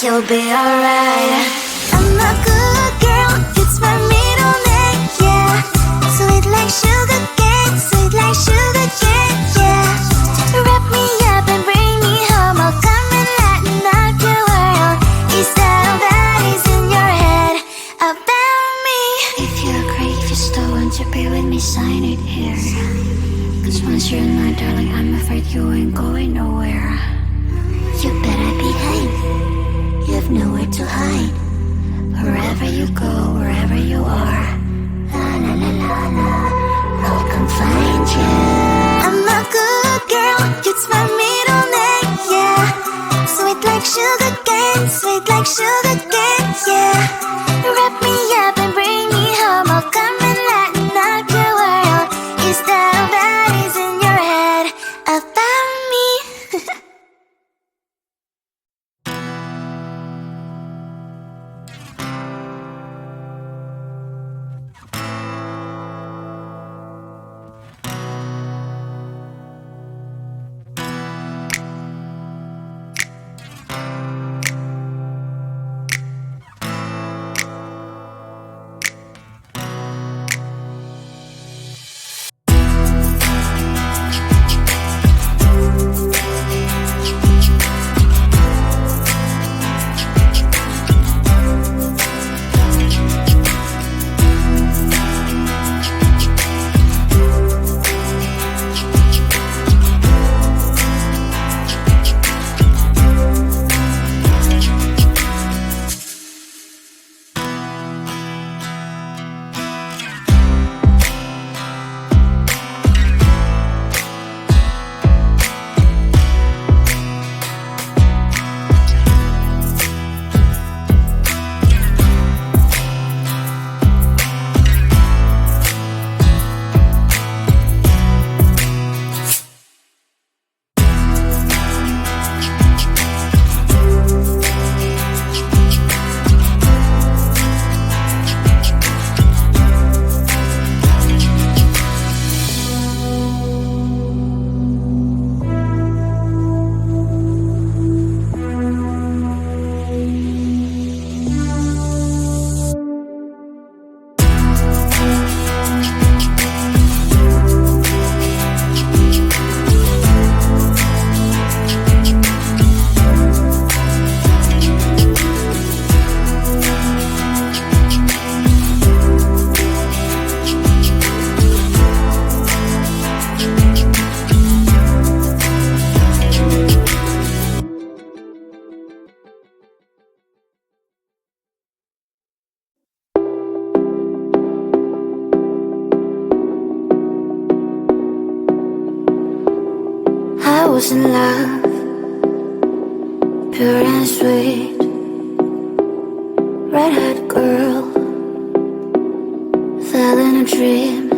You'll be alright. I'm a good girl, it's my middle name, yeah. Sweet like sugar cane, sweet like sugar cane, yeah. Wrap me up and bring me home, I'll come and lighten up your world. Is that all that is in your head about me? If you agree, if you still want to be with me, sign it here. Cause once you're in my darling, I'm afraid you ain't going nowhere. You better behave. You have nowhere to hide. Wherever you go, wherever you are, la la la la la, I'll come find you. I'm a good girl, it's my middle name, yeah. Sweet like sugar cane, sweet like sugar cane, yeah. Wrap me up and bring me home, I'll come and lighten up your world. Is that all that is in your head about me? was in love, pure and sweet, red-haired girl, fell in a dream.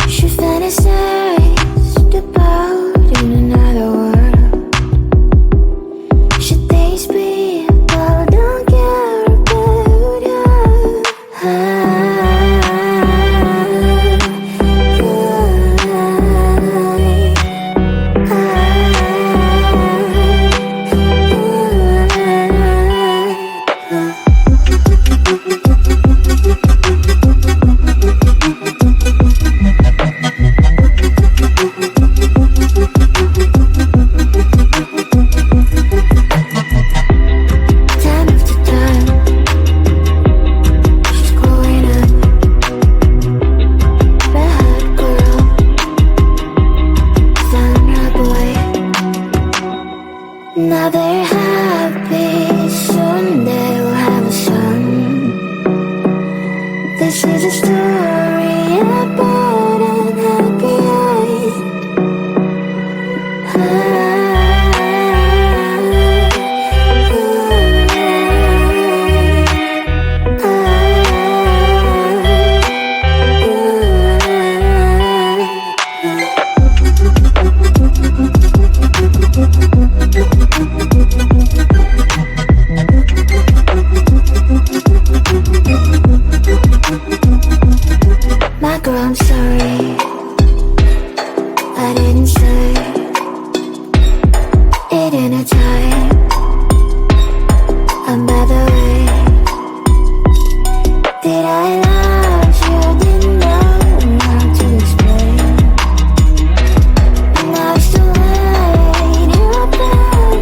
She fantasized about in another world. She thinks people don't care about her. Now they're happy, soon they will have a son. This is a story about an happy My girl, I'm sorry, I didn't say it in a time. And by the way, did I love you? Didn't know how to explain. Now it's too late, you're up again.